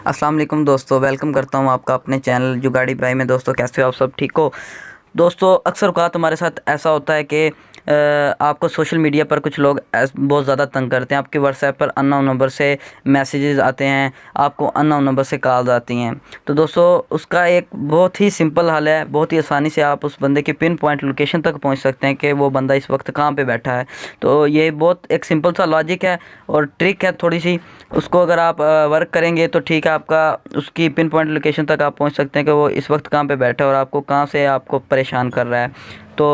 अस्सलाम वालेकुम दोस्तों, वेलकम करता हूँ आपका अपने चैनल जुगाड़ी भाई में। दोस्तों कैसे हो आप सब, ठीक हो? दोस्तों अक्सर औक़ात हमारे साथ ऐसा होता है कि आपको सोशल मीडिया पर कुछ लोग बहुत ज़्यादा तंग करते हैं। आपके व्हाट्सएप पर अननोन नंबर से मैसेजेस आते हैं, आपको अननोन नंबर से कॉल आती हैं। तो दोस्तों उसका एक बहुत ही सिंपल हल है, बहुत ही आसानी से आप उस बंदे की पिन पॉइंट लोकेशन तक पहुंच सकते हैं कि वो बंदा इस वक्त कहाँ पे बैठा है। तो ये बहुत एक सिंपल सा लॉजिक है और ट्रिक है थोड़ी सी। उसको अगर आप वर्क करेंगे तो ठीक है, आपका उसकी पिन पॉइंट लोकेशन तक आप पहुंच सकते हैं कि वो इस वक्त कहाँ पे बैठा है और आपको कहाँ से आपको परेशान कर रहा है। तो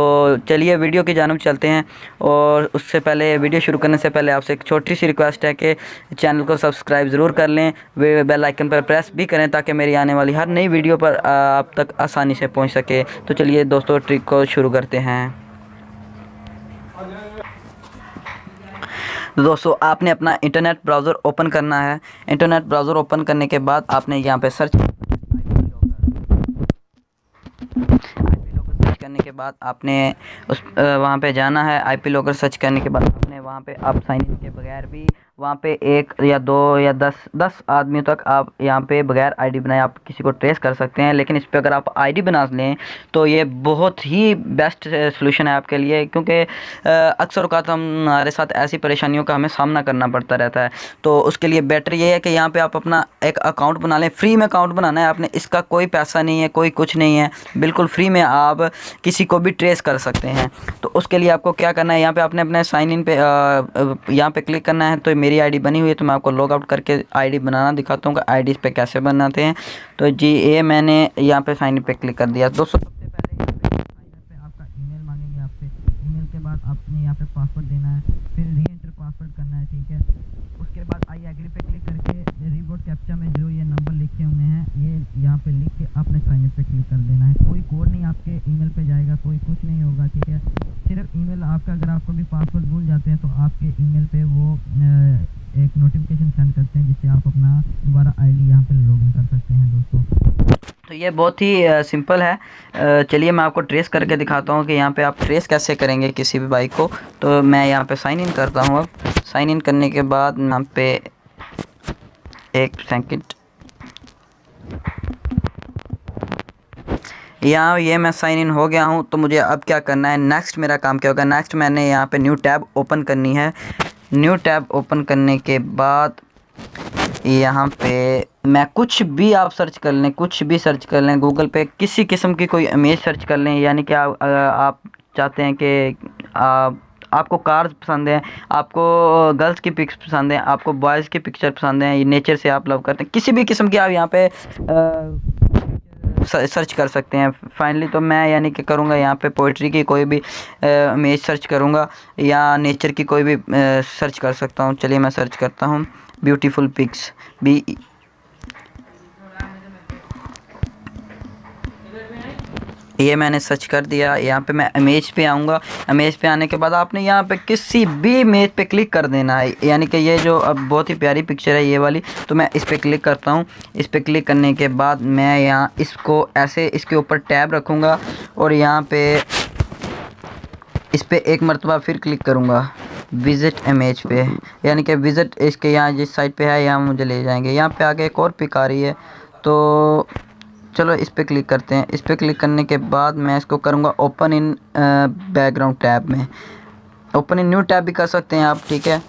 चलिए वीडियो की जानिब चलते हैं। और उससे पहले, वीडियो शुरू करने से पहले आपसे एक छोटी सी रिक्वेस्ट है कि चैनल को सब्सक्राइब ज़रूर कर लें, वे बेल आइकन पर प्रेस भी करें ताकि मेरी आने वाली हर नई वीडियो पर आप तक आसानी से पहुंच सके। तो चलिए दोस्तों ट्रिक को शुरू करते हैं। तो दोस्तों आपने अपना इंटरनेट ब्राउज़र ओपन करना है। इंटरनेट ब्राउज़र ओपन करने के बाद आपने यहाँ पे सर्च करने के बाद आपने उस वहाँ पे जाना है। आईपी लॉगर सर्च करने के बाद आपने वहाँ पे आप साइन इन के बगैर भी वहाँ पे 1 या 2 या 10 आदमियों तक आप यहाँ पे बगैर आईडी बनाए आप किसी को ट्रेस कर सकते हैं। लेकिन इस पे अगर आप आईडी बना लें तो ये बहुत ही बेस्ट सॉल्यूशन है आपके लिए, क्योंकि अक्सर औक़ात हमारे साथ ऐसी परेशानियों का हमें सामना करना पड़ता रहता है। तो उसके लिए बेटर ये है कि यहाँ पे आप अपना एक अकाउंट बना लें। फ्री में अकाउंट बनाना है आपने, इसका कोई पैसा नहीं है, कोई कुछ नहीं है, बिल्कुल फ्री में आप किसी को भी ट्रेस कर सकते हैं। तो उसके लिए आपको क्या करना है, यहाँ पे आपने अपने साइन इन पे यहाँ पे क्लिक करना है। तो मेरी आईडी बनी हुई है, तो मैं आपको लॉग आउट करके आईडी बनाना दिखाता हूँ कि आईडी इस पे कैसे बनाते हैं। तो जी ये मैंने यहाँ पे साइन इन पे क्लिक कर दिया। दोस्तों सबसे पहले यहाँ पे आपका ईमेल मांगेंगे आपसे। ईमेल के बाद आपने यहाँ पे पासवर्ड देना है, फिर री एंटर पासवर्ड करना है, ठीक है। उसके बाद आई एग्री पे क्लिक करके रीबोट कैप्चा में जो ये नंबर लिखे हुए हैं ये यहाँ पे लिख के आपने साइन इन पे क्लिक कर देना है। कोई कोड नहीं आपके ईमेल पे जाएगा, कोई कुछ नहीं होगा, ठीक है। सिर्फ ईमेल आपका, अगर आप कभी पासवर्ड भूल जाते हैं तो आपके ईमेल पे वो एक नोटिफिकेशन सेंड करते हैं जिससे आप अपना दोबारा आईडी यहाँ पे लॉगिन कर सकते हैं दोस्तों। तो ये बहुत ही सिंपल है। चलिए मैं आपको ट्रेस करके दिखाता हूँ कि यहाँ पे आप ट्रेस कैसे करेंगे किसी भी बाइक को। तो मैं यहाँ पे साइन इन करता हूँ। अब साइन इन करने के बाद यहाँ पे एक सेकंड, यहाँ ये मैं साइन इन हो गया हूँ। तो मुझे अब क्या करना है, नेक्स्ट मेरा काम क्या होगा। नेक्स्ट मैंने यहाँ पे न्यू टैब ओपन करनी है। न्यू टैब ओपन करने के बाद यहाँ पे मैं कुछ भी आप सर्च कर लें, कुछ भी सर्च कर लें गूगल पे, किसी किस्म की कोई इमेज सर्च कर लें। यानी कि आप चाहते हैं कि आपको कार्स पसंद हैं, आपको गर्ल्स की पिक्स पसंद हैं, आपको बॉयज़ की पिक्चर पसंद हैं, नेचर से आप लव करते हैं, किसी भी किस्म की आप यहाँ पे सर्च कर सकते हैं। फाइनली तो मैं यानी कि करूँगा यहाँ पे पोइट्री की कोई भी इमेज सर्च करूँगा या नेचर की कोई भी सर्च कर सकता हूँ। चलिए मैं सर्च करता हूँ ब्यूटीफुल पिक्स भी। ये मैंने सर्च कर दिया। यहाँ पे मैं इमेज पे आऊँगा। इमेज पे आने के बाद आपने यहाँ पे किसी भी इमेज पे क्लिक कर देना है। यानी कि ये जो अब बहुत ही प्यारी पिक्चर है ये वाली, तो मैं इस पे क्लिक करता हूँ। इस पे क्लिक करने के बाद मैं यहाँ इसको ऐसे इसके ऊपर टैब रखूँगा और यहाँ पे इस पे एक मरतबा फिर क्लिक करूँगा विज़िट इमेज पे। यानी कि विज़िट इसके यहाँ जिस साइड पे है यहाँ मुझे ले जाएंगे। यहाँ पे आगे एक और पिक आ रही है, तो चलो इस पे क्लिक करते हैं। इस पे क्लिक करने के बाद मैं इसको करूँगा ओपन इन बैकग्राउंड टैब में। ओपन इन न्यू टैब भी कर सकते हैं आप, ठीक है,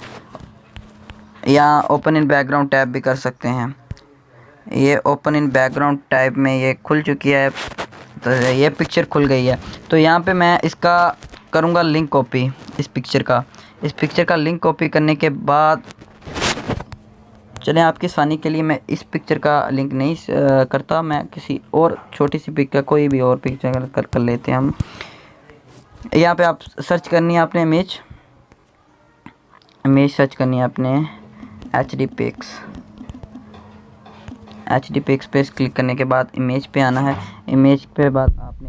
या ओपन इन बैकग्राउंड टैब भी कर सकते हैं। ये ओपन इन बैकग्राउंड टैब में ये खुल चुकी है, तो ये पिक्चर खुल गई है। तो यहाँ पे मैं इसका करूँगा लिंक कॉपी, इस पिक्चर का लिंक कॉपी करने के बाद चलें आपकी आसानी के लिए मैं इस पिक्चर का लिंक नहीं करता, मैं किसी और छोटी सी पिक का कोई भी और पिक्चर कर लेते हैं हम। यहाँ पे आप सर्च करनी है आपने इमेज सर्च करनी है आपने HD पिक्स पे क्लिक करने के बाद इमेज पे आना है। इमेज पे बाद आपने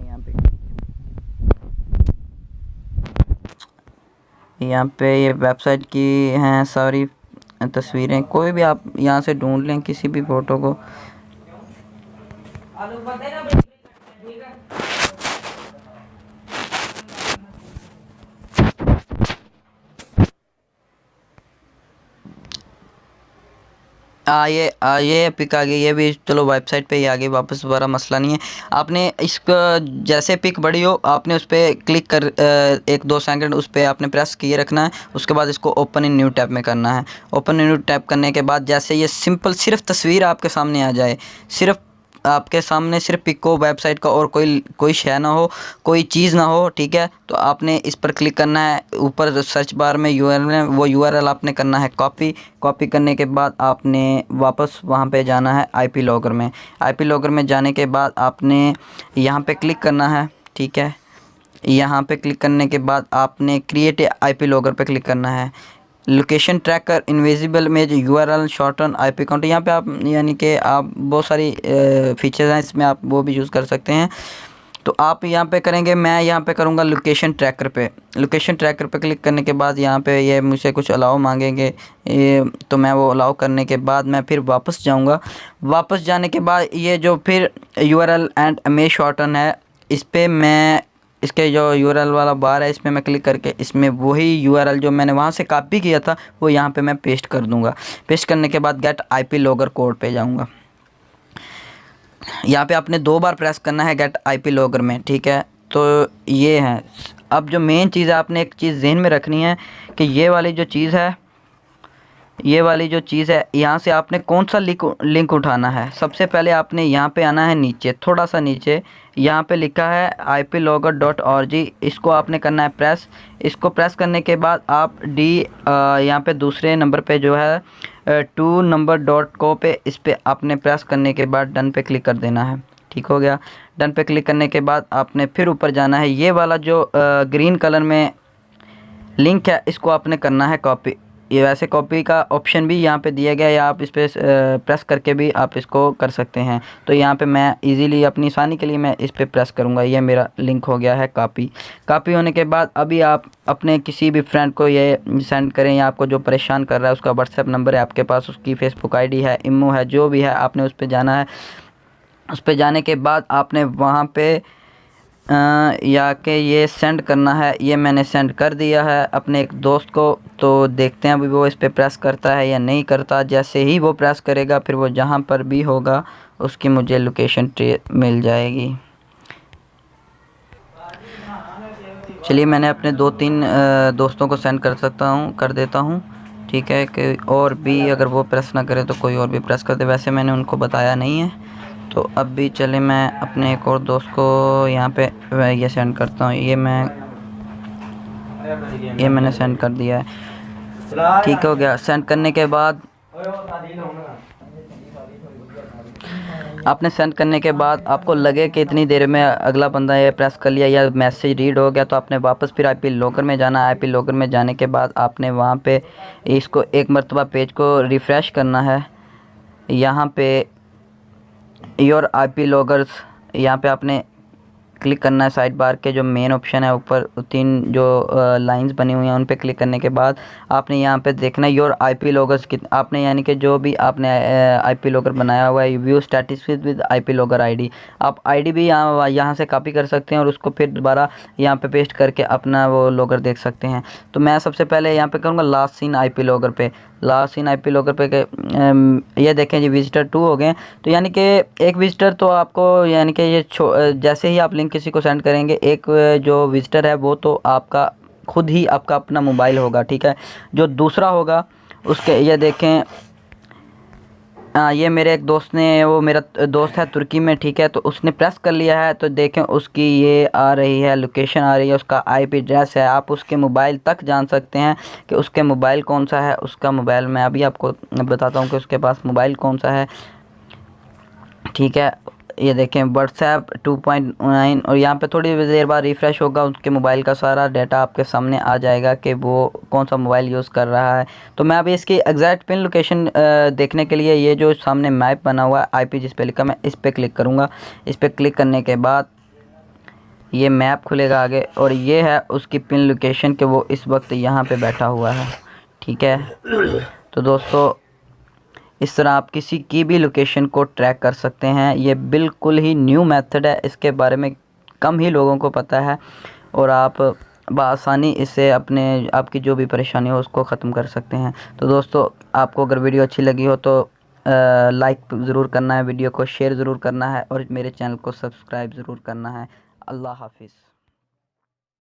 यहाँ पे ये वेबसाइट की हैं सारी तस्वीरें, कोई भी आप यहाँ से ढूंढ लें किसी भी फ़ोटो को। ये पिक आ गई, ये भी चलो वेबसाइट पे ही आ गई वापस, दोबारा मसला नहीं है। आपने इसको जैसे पिक बड़ी हो आपने उस पर क्लिक कर 1-2 सेकंड उस पर आपने प्रेस किए रखना है। उसके बाद इसको ओपन इन न्यू टैब में करना है। ओपन इन न्यू टैब करने के बाद जैसे ये सिंपल सिर्फ तस्वीर आपके सामने आ जाए, सिर्फ आपके सामने सिर्फ पिक हो वेबसाइट का और कोई शय ना हो, कोई चीज़ ना हो, ठीक है। तो आपने इस पर क्लिक करना है। ऊपर सर्च बार में यूआरएल है, वो यूआरएल आपने करना है कॉपी करने के बाद आपने वापस वहाँ पे जाना है आईपी लॉगर में। आईपी लॉगर में जाने के बाद आपने यहाँ पे क्लिक करना है, ठीक है। यहाँ पे क्लिक करने के बाद आपने क्रिएट आईपी लॉगर पे क्लिक करना है। लोकेशन ट्रैकर इनविजिबल में जो यूआरएल शॉर्टन आईपी काउंट, यहाँ पे आप यानी कि आप बहुत सारी फीचर्स हैं इसमें, आप वो भी यूज़ कर सकते हैं। तो आप यहाँ पे करेंगे, मैं यहाँ पे करूँगा लोकेशन ट्रैकर पे। लोकेशन ट्रैकर पे क्लिक करने के बाद यहाँ पे ये मुझसे कुछ अलाउ मांगेंगे, तो मैं वो अलाउ करने के बाद मैं फिर वापस जाऊँगा। वापस जाने के बाद ये जो फिर यूआरएल एंड इमेज शॉर्टन है, इस पर मैं इसके जो यूआरएल वाला बार है इस पर मैं क्लिक करके इसमें वही यूआरएल जो मैंने वहाँ से कॉपी किया था वो यहाँ पे मैं पेस्ट कर दूँगा। पेस्ट करने के बाद गेट आईपी लॉगर कोड पे जाऊँगा। यहाँ पे आपने 2 बार प्रेस करना है गेट आईपी लॉगर में, ठीक है। तो ये है। अब जो मेन चीज़ है, आपने एक चीज़ ज़हन में रखनी है कि ये वाली जो चीज़ है, यहाँ से आपने कौन सा लिंक उठाना है। सबसे पहले आपने यहाँ पे आना है नीचे, थोड़ा सा नीचे, यहाँ पे लिखा है iplogger.org, इसको आपने करना है प्रेस। इसको प्रेस करने के बाद आप यहाँ पे दूसरे नंबर पे जो है 2number.co पे, इस पर आपने प्रेस करने के बाद डन पे क्लिक कर देना है। ठीक हो गया। डन पे क्लिक करने के बाद आपने फिर ऊपर जाना है। ये वाला जो ग्रीन कलर में लिंक है इसको आपने करना है कॉपी। ये वैसे कॉपी का ऑप्शन भी यहाँ पे दिया गया है, या आप इस पर प्रेस करके भी आप इसको कर सकते हैं। तो यहाँ पे मैं इजीली अपनी आसानी के लिए मैं इस पर प्रेस करूँगा। ये मेरा लिंक हो गया है कॉपी होने के बाद अभी आप अपने किसी भी फ्रेंड को ये सेंड करें, या आपको जो परेशान कर रहा है उसका व्हाट्सएप नंबर है आपके पास, उसकी फेसबुक ID है, इमो है, जो भी है, आपने उस पर जाना है। उस पर जाने के बाद आपने वहाँ पे या कि ये सेंड करना है। ये मैंने सेंड कर दिया है अपने एक दोस्त को। तो देखते हैं अभी वो इस पर प्रेस करता है या नहीं करता। जैसे ही वो प्रेस करेगा फिर वो जहाँ पर भी होगा उसकी मुझे लोकेशन मिल जाएगी। चलिए मैंने अपने 2-3 दोस्तों को सेंड कर देता हूँ, ठीक है। कि और भी अगर वो प्रेस ना करे तो कोई और भी प्रेस कर दे। वैसे मैंने उनको बताया नहीं है। तो अब भी चले मैं अपने एक और दोस्त को यहाँ पे ये सेंड करता हूँ। ये मैंने सेंड कर दिया है। ठीक हो गया। सेंड करने के बाद आपने सेंड करने के बाद आपको लगे कि इतनी देर में अगला बंदा ये प्रेस कर लिया या मैसेज रीड हो गया, तो आपने वापस फिर आईपी लॉगर में जाना है। आईपी लॉगर में जाने के बाद आपने वहाँ पे इसको एक मरतबा पेज को रिफ़्रेश करना है। यहाँ पे योर आईपी लॉगर्स, यहाँ पे आपने क्लिक करना है। साइड बार के जो मेन ऑप्शन है ऊपर 3 जो लाइंस बनी हुई हैं उन पे क्लिक करने के बाद आपने यहाँ पे देखना है योर आईपी लॉगर्स आपने यानी कि जो भी आपने आईपी लॉगर बनाया हुआ है, view statistics with IP logger ID. आप आईडी भी यहाँ से कॉपी कर सकते हैं और उसको फिर दोबारा यहाँ पे पेस्ट करके अपना वो लॉगर देख सकते हैं। तो मैं सबसे पहले यहाँ पे करूँगा लास्ट सीन आईपी लॉगर पे। लास्ट सीन आईपी लॉगर पे ये देखें जी विजिटर 2 हो गए। तो यानी कि एक विजिटर तो आपको यानी कि ये जैसे ही आप लिंक किसी को सेंड करेंगे, एक जो विजिटर है वो तो आपका खुद ही आपका अपना मोबाइल होगा, ठीक है। जो दूसरा होगा उसके ये देखें, ये मेरे एक दोस्त ने, वो मेरा दोस्त है तुर्की में, ठीक है। तो उसने प्रेस कर लिया है। तो देखें उसकी ये आ रही है लोकेशन, आ रही है, उसका आईपी एड्रेस है। आप उसके मोबाइल तक जान सकते हैं कि उसके मोबाइल कौन सा है। उसका मोबाइल मैं अभी आपको बताता हूँ कि उसके पास मोबाइल कौन सा है, ठीक है। ये देखें व्हाट्सएप 2.9, और यहाँ पे थोड़ी देर बाद रिफ़्रेश होगा, उसके मोबाइल का सारा डाटा आपके सामने आ जाएगा कि वो कौन सा मोबाइल यूज़ कर रहा है। तो मैं अभी इसकी एग्जैक्ट पिन लोकेशन देखने के लिए ये जो सामने मैप बना हुआ है आईपी जिस पे लिखा, मैं इस पर क्लिक करूँगा। इस पर क्लिक करने के बाद ये मैप खुलेगा आगे, और ये है उसकी पिन लोकेशन कि वो इस वक्त यहाँ पर बैठा हुआ है, ठीक है। तो दोस्तों इस तरह आप किसी की भी लोकेशन को ट्रैक कर सकते हैं। ये बिल्कुल ही न्यू मेथड है, इसके बारे में कम ही लोगों को पता है, और आप बआसानी इससे आपकी जो भी परेशानी हो उसको ख़त्म कर सकते हैं। तो दोस्तों आपको अगर वीडियो अच्छी लगी हो तो लाइक ज़रूर करना है, वीडियो को शेयर ज़रूर करना है और मेरे चैनल को सब्सक्राइब ज़रूर करना है। अल्लाह हाफिज़।